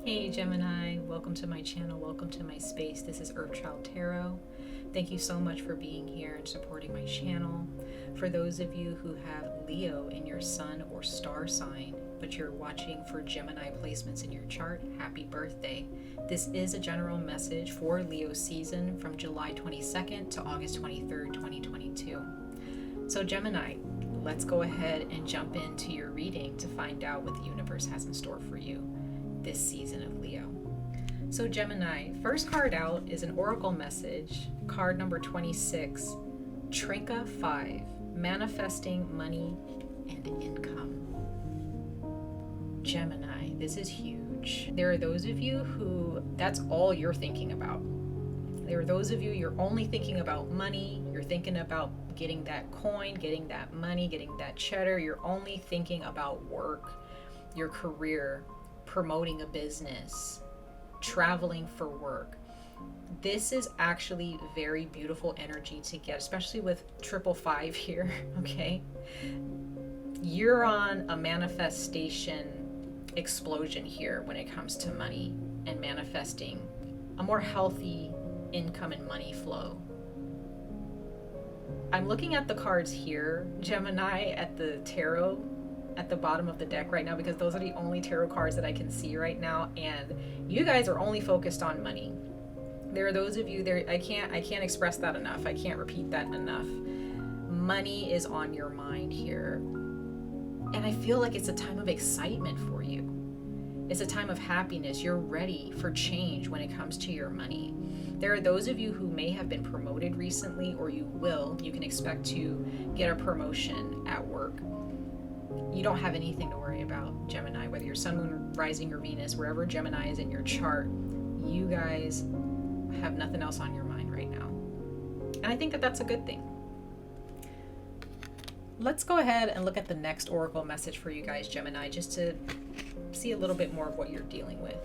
Hey Gemini, welcome to my channel, welcome to my space. This is 𝑍�𝋼𝑋𝍼. Thank you so much for being here and supporting my channel. For those of you who have Leo in your sun or star sign, but you're watching for Gemini placements in your chart, happy birthday. This is a general message for Leo season from July 22nd to August 23rd, 2022. So Gemini, let's go ahead and jump into your reading to find out what the universe has in store for you this season of Leo. So Gemini, first card out is an oracle message, card number 26, Trinka 5, manifesting money and income. Gemini, this is huge. There are those of you who that's all you're thinking about. There are those of you, you're only thinking about money, you're thinking about getting that coin, getting that money, getting that cheddar. You're only thinking about work, your career, promoting a business, traveling for work. This is actually very beautiful energy to get, especially with 555 here, okay? You're on a manifestation explosion here when it comes to money and manifesting a more healthy income and money flow. I'm looking at the cards here, Gemini, at the tarot at the bottom of the deck right now, because those are the only tarot cards that I can see right now, and you guys are only focused on money. There are those of you there, I can't express that enough. I can't repeat that enough. Money is on your mind here. And I feel like it's a time of excitement for you. It's a time of happiness. You're ready for change when it comes to your money. There are those of you who may have been promoted recently, or you can expect to get a promotion at work. You don't have anything to worry about, Gemini, whether you're sun, moon, rising, or Venus, wherever Gemini is in your chart, you guys have nothing else on your mind right now. And I think that that's a good thing. Let's go ahead and look at the next oracle message for you guys, Gemini, just to see a little bit more of what you're dealing with.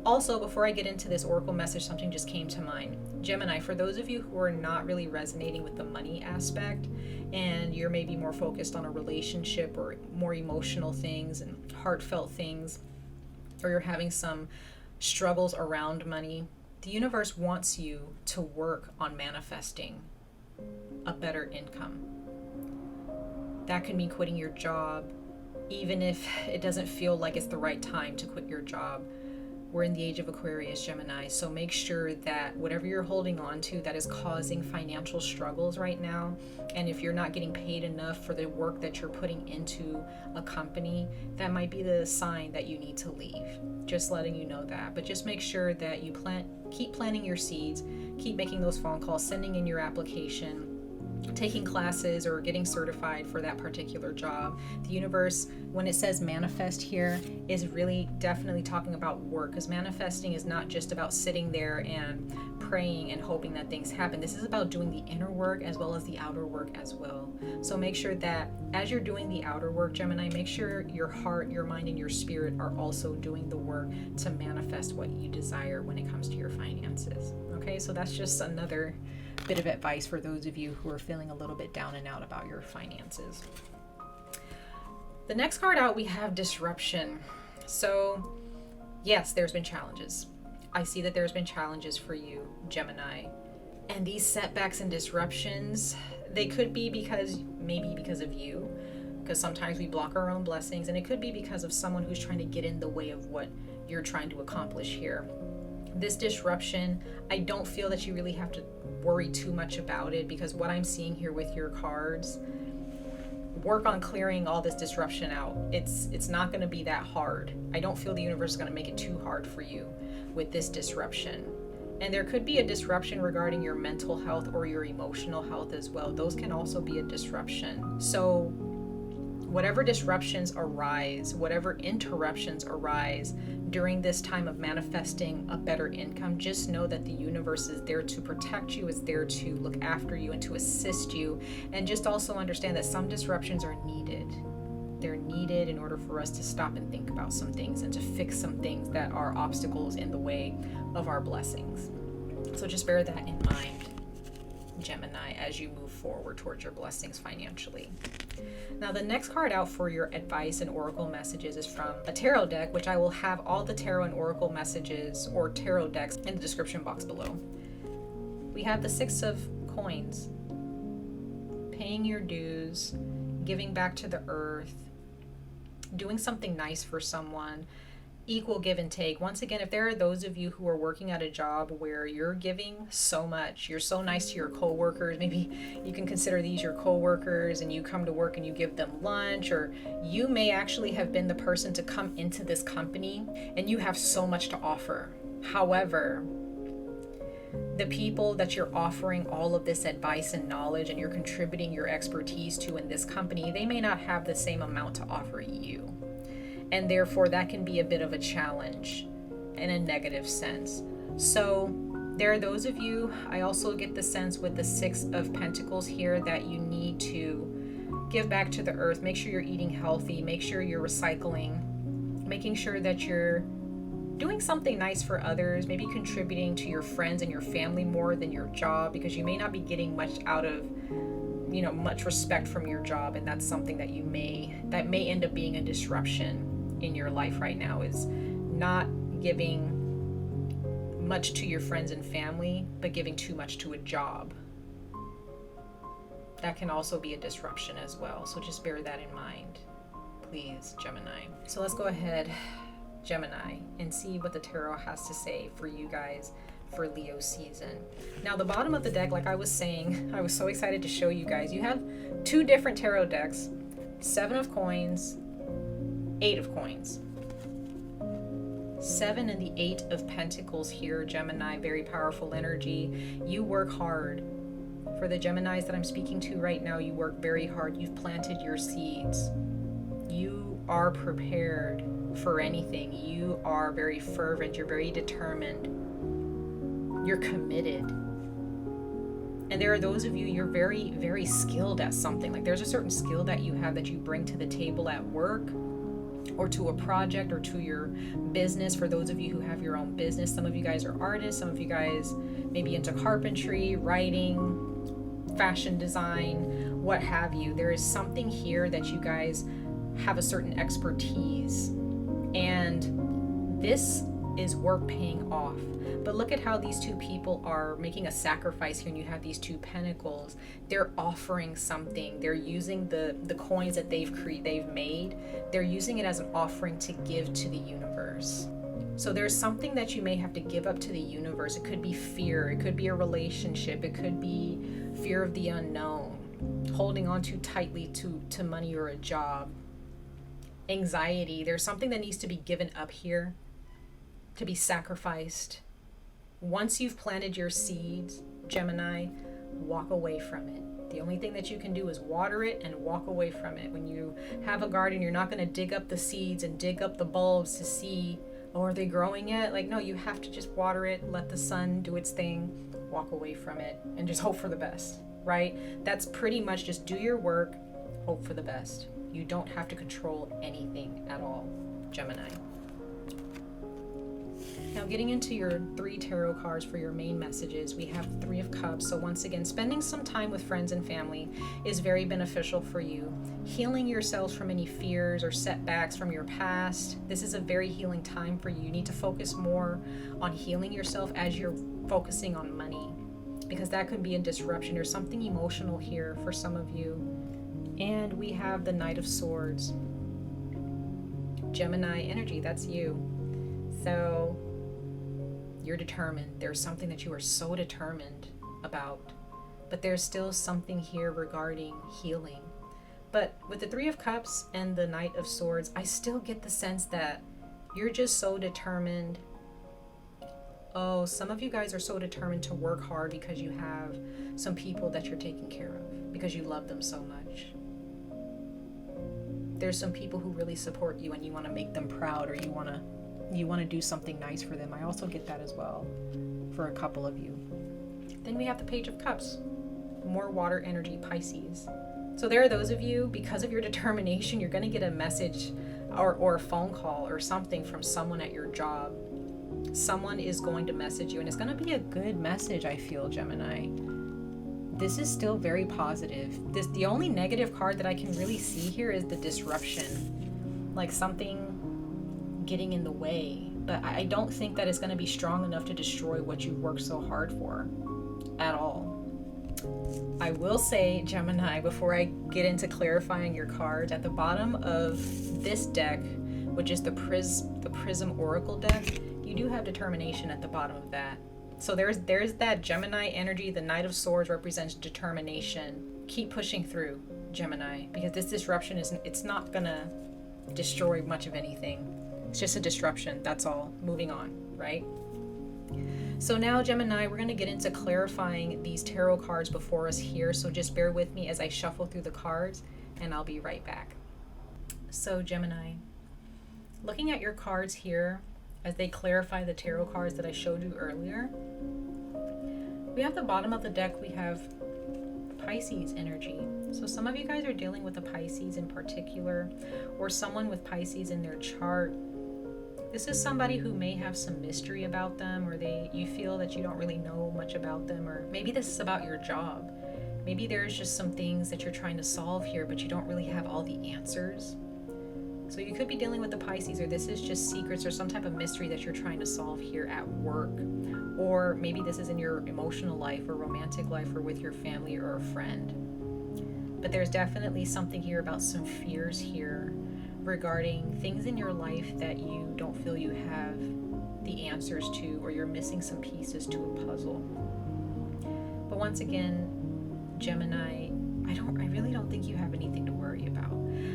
Also, before I get into this oracle message, something just came to mind. Gemini, for those of you who are not really resonating with the money aspect, and you're maybe more focused on a relationship or more emotional things and heartfelt things, or you're having some struggles around money, the universe wants you to work on manifesting a better income. That could mean quitting your job, even if it doesn't feel like it's the right time to quit your job. We're in the age of Aquarius, Gemini, so make sure that whatever you're holding on to that is causing financial struggles right now, and if you're not getting paid enough for the work that you're putting into a company, that might be the sign that you need to leave. Just letting you know that. But just make sure that you keep planting your seeds, keep making those phone calls, sending in your application, taking classes or getting certified for that particular job. The universe, when it says manifest here, is really definitely talking about work, because manifesting is not just about sitting there and praying and hoping that things happen. This is about doing the inner work as well as the outer work as well. So make sure that as you're doing the outer work, Gemini, make sure your heart, your mind, and your spirit are also doing the work to manifest what you desire when it comes to your finances. Okay, so that's just another bit of advice for those of you who are feeling a little bit down and out about your finances. The next card out, we have disruption. So yes, there's been challenges. I see that there's been challenges for you, Gemini. And these setbacks and disruptions, they could be maybe because of you, because sometimes we block our own blessings, and it could be because of someone who's trying to get in the way of what you're trying to accomplish here. This disruption, I don't feel that you really have to worry too much about it, because what I'm seeing here with your cards, work on clearing all this disruption out. It's not going to be that hard. I don't feel the universe is going to make it too hard for you with this disruption. And there could be a disruption regarding your mental health or your emotional health as well. Those can also be a disruption. So whatever disruptions arise, whatever interruptions arise during this time of manifesting a better income, just know that the universe is there to protect you, is there to look after you and to assist you. And just also understand that some disruptions are needed. They're needed in order for us to stop and think about some things and to fix some things that are obstacles in the way of our blessings. So just bear that in mind, Gemini, as you move forward towards your blessings financially. Now, the next card out for your advice and oracle messages is from a tarot deck, which I will have all the tarot and oracle messages or tarot decks in the description box below. We have the Six of Coins, paying your dues, giving back to the earth, doing something nice for someone, equal give and take. Once again, if there are those of you who are working at a job where you're giving so much, you're so nice to your coworkers, maybe you can consider these your coworkers, and you come to work and you give them lunch, or you may actually have been the person to come into this company and you have so much to offer. However, the people that you're offering all of this advice and knowledge and you're contributing your expertise to in this company, they may not have the same amount to offer you. And therefore, that can be a bit of a challenge in a negative sense. So there are those of you, I also get the sense with the Six of Pentacles here, that you need to give back to the earth. Make sure you're eating healthy. Make sure you're recycling. Making sure that you're doing something nice for others. Maybe contributing to your friends and your family more than your job, because you may not be getting much out of, much respect from your job. And that's something that that may end up being a disruption in your life right now, is not giving much to your friends and family, but giving too much to a job. That can also be a disruption as well. So just bear that in mind, please, Gemini. So let's go ahead, Gemini, and see what the tarot has to say for you guys for Leo season. Now, the bottom of the deck, like I was saying, I was so excited to show you guys. You have two different tarot decks, Seven of Coins, Eight of Coins. Seven and the Eight of Pentacles here, Gemini, very powerful energy. You work hard. For the Geminis that I'm speaking to right now, you work very hard. You've planted your seeds. You are prepared for anything. You are very fervent. You're very determined. You're committed. And there are those of you, you're very, very skilled at something. Like there's a certain skill that you have that you bring to the table at work, or to a project, or to your business. For those of you who have your own business, some of you guys are artists, some of you guys may be into carpentry, writing, fashion design, what have you. There is something here that you guys have a certain expertise, and this is work paying off. But look at how these two people are making a sacrifice here, and you have these two pentacles. They're offering something. They're using the coins that they've made. They're using it as an offering to give to the universe. So there's something that you may have to give up to the universe. It could be fear. It could be a relationship. It could be fear of the unknown, holding on too tightly to money or a job, anxiety. There's something that needs to be given up here, to be sacrificed. Once you've planted your seeds, Gemini, walk away from it. The only thing that you can do is water it and walk away from it. When you have a garden, you're not going to dig up the seeds and dig up the bulbs to see, oh, are they growing yet? Like, no, you have to just water it, let the sun do its thing, walk away from it, and just hope for the best, right? That's pretty much just do your work, hope for the best. You don't have to control anything at all, Gemini. Now, getting into your 3 tarot cards for your main messages, we have the Three of Cups. So once again, spending some time with friends and family is very beneficial for you. Healing yourselves from any fears or setbacks from your past. This is a very healing time for you. You need to focus more on healing yourself as you're focusing on money, because that could be a disruption. There's something emotional here for some of you. And we have the Knight of Swords. Gemini energy, that's you. So you're determined. There's something that you are so determined about, but there's still something here regarding healing. But with the Three of Cups and the Knight of Swords, I still get the sense that you're just so determined. Oh, some of you guys are so determined to work hard because you have some people that you're taking care of, because you love them so much. There's some people who really support you and you want to make them proud, or you want to do something nice for them. I also get that as well for a couple of you. Then we have the Page of Cups, more water energy, Pisces. So there are those of you, because of your determination, you're going to get a message or a phone call or something from someone at your job. Someone is going to message you, and it's going to be a good message, I feel, Gemini. this is still very positive. The only negative card that I can really see here is the disruption, like something getting in the way. But I don't think that it's going to be strong enough to destroy what you've worked so hard for at all. I will say, Gemini, before I get into clarifying your cards, at the bottom of this deck, which is the Prism Oracle deck, you do have determination at the bottom of that. So there's that Gemini energy. The Knight of Swords represents determination. Keep pushing through, Gemini, because this disruption it's not gonna destroy much of anything. It's just a disruption, that's all. Moving on, right? So now, Gemini, we're gonna get into clarifying these tarot cards before us here. So just bear with me as I shuffle through the cards, and I'll be right back. So Gemini, looking at your cards here, as they clarify the tarot cards that I showed you earlier, we have the bottom of the deck, we have Pisces energy. So some of you guys are dealing with a Pisces in particular, or someone with Pisces in their chart. This is somebody who may have some mystery about them, or you feel that you don't really know much about them, or maybe this is about your job. Maybe there's just some things that you're trying to solve here, but you don't really have all the answers. So you could be dealing with the Pisces, or this is just secrets or some type of mystery that you're trying to solve here at work. Or maybe this is in your emotional life or romantic life or with your family or a friend. But there's definitely something here about some fears here regarding things in your life that you don't feel you have the answers to, or you're missing some pieces to a puzzle. But once again, Gemini, I really don't think you have anything to worry about.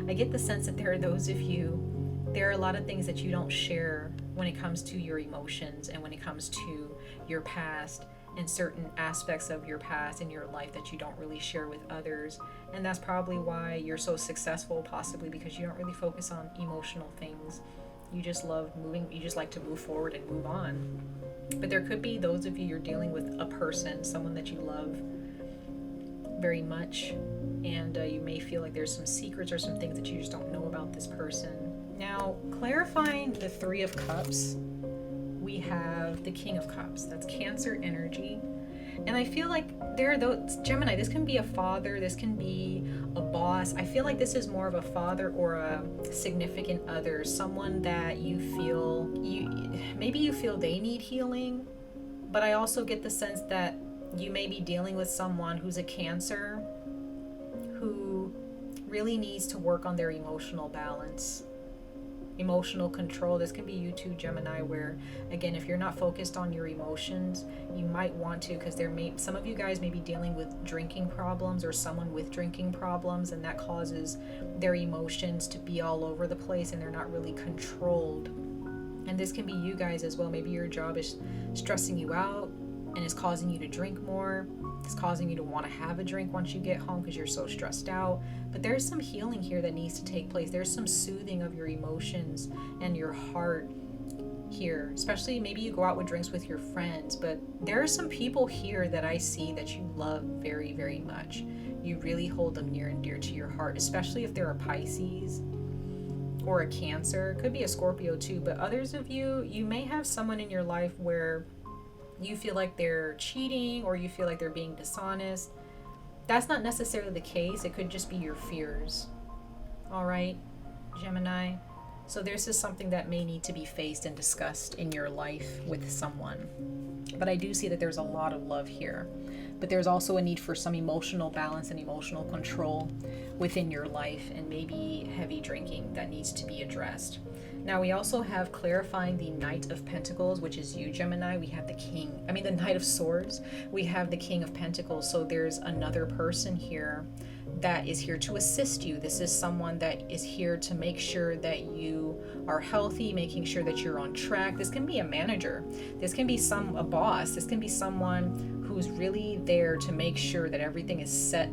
I get the sense that there are a lot of things that you don't share when it comes to your emotions and when it comes to your past, and certain aspects of your past and your life that you don't really share with others. And that's probably why you're so successful, possibly because you don't really focus on emotional things. You just like to move forward and move on. But there could be those of you, you're dealing with a person, someone that you love very much, and you may feel like there's some secrets or some things that you just don't know about this person. Now, clarifying the Three of Cups, we have the King of Cups. That's Cancer energy. And I feel like there are those, Gemini, this can be a father, this can be a boss. I feel like this is more of a father or a significant other, someone that you feel they need healing, but I also get the sense that you may be dealing with someone who's a Cancer who really needs to work on their emotional balance, emotional control. This can be you too, Gemini, where again, if you're not focused on your emotions, you might want to, because some of you guys may be dealing with drinking problems or someone with drinking problems, and that causes their emotions to be all over the place and they're not really controlled. And this can be you guys as well. Maybe your job is stressing you out and it's causing you to drink more. It's causing you to want to have a drink once you get home because you're so stressed out. But there's some healing here that needs to take place. There's some soothing of your emotions and your heart here. Especially maybe you go out with drinks with your friends, but there are some people here that I see that you love very, very much. You really hold them near and dear to your heart, especially if they're a Pisces or a Cancer. Could be a Scorpio too, but others of you may have someone in your life where you feel like they're cheating or you feel like they're being dishonest. That's not necessarily the case. It could just be your fears. All right, Gemini. So this is something that may need to be faced and discussed in your life with someone. But I do see that there's a lot of love here. But there's also a need for some emotional balance and emotional control within your life, and maybe heavy drinking that needs to be addressed. Now we also have clarifying the Knight of Pentacles, which is you, Gemini. We have the Knight of Swords. We have the King of Pentacles. So there's another person here that is here to assist you. This is someone that is here to make sure that you are healthy, making sure that you're on track. This can be a manager. This can be a boss. This can be someone who's really there to make sure that everything is set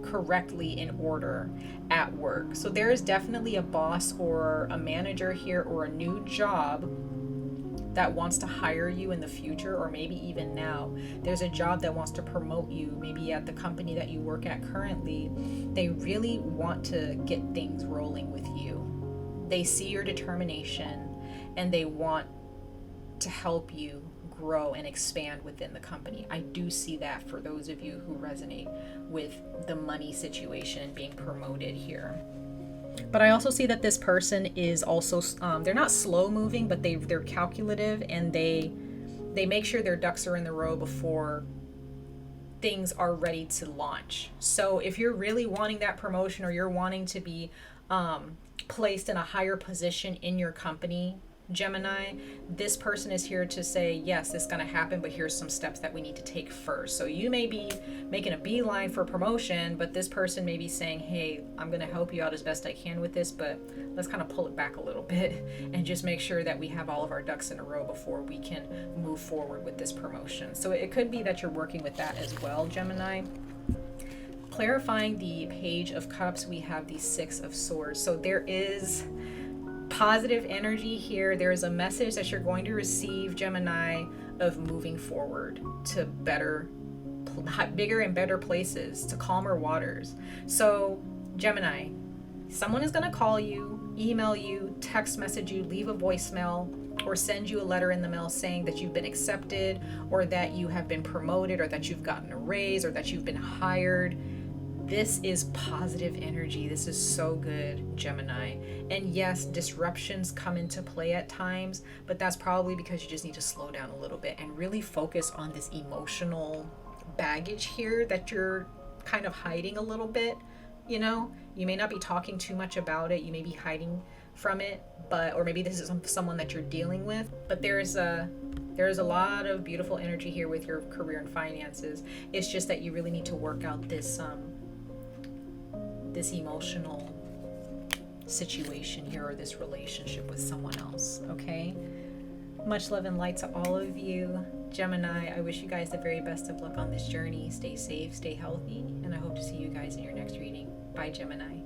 correctly in order at work. So there is definitely a boss or a manager here or a new job that wants to hire you in the future, or maybe even now. There's a job that wants to promote you, maybe at the company that you work at currently. They really want to get things rolling with you. They see your determination and they want to help you grow and expand within the company. I do see that for those of you who resonate with the money situation and being promoted here. But I also see that this person is also, they're not slow moving, but they're calculative, and they make sure their ducks are in the row before things are ready to launch. So if you're really wanting that promotion, or you're wanting to be placed in a higher position in your company, Gemini, this person is here to say, yes, it's going to happen, but here's some steps that we need to take first. So you may be making a beeline for promotion, but this person may be saying, hey, I'm going to help you out as best I can with this, but let's kind of pull it back a little bit and just make sure that we have all of our ducks in a row before we can move forward with this promotion. So it could be that you're working with that as well, Gemini. Clarifying the Page of Cups, we have the Six of Swords. So there is positive energy here. There is a message that you're going to receive, Gemini, of moving forward to bigger and better places, to calmer waters. So Gemini, someone is going to call you, email you, text message you, leave a voicemail, or send you a letter in the mail saying that you've been accepted, or that you have been promoted, or that you've gotten a raise, or that you've been hired. This is positive energy. This is so good, Gemini. And yes, disruptions come into play at times, but that's probably because you just need to slow down a little bit and really focus on this emotional baggage here that you're kind of hiding a little bit. You know, you may not be talking too much about it. You may be hiding from it, or maybe this is someone that you're dealing with, but there's a lot of beautiful energy here with your career and finances. It's just that you really need to work out this emotional situation here, or this relationship with someone else. Okay, much love and light to all of you, Gemini. I wish you guys the very best of luck on this journey. Stay safe, stay healthy, and I hope to see you guys in your next reading. Bye, Gemini.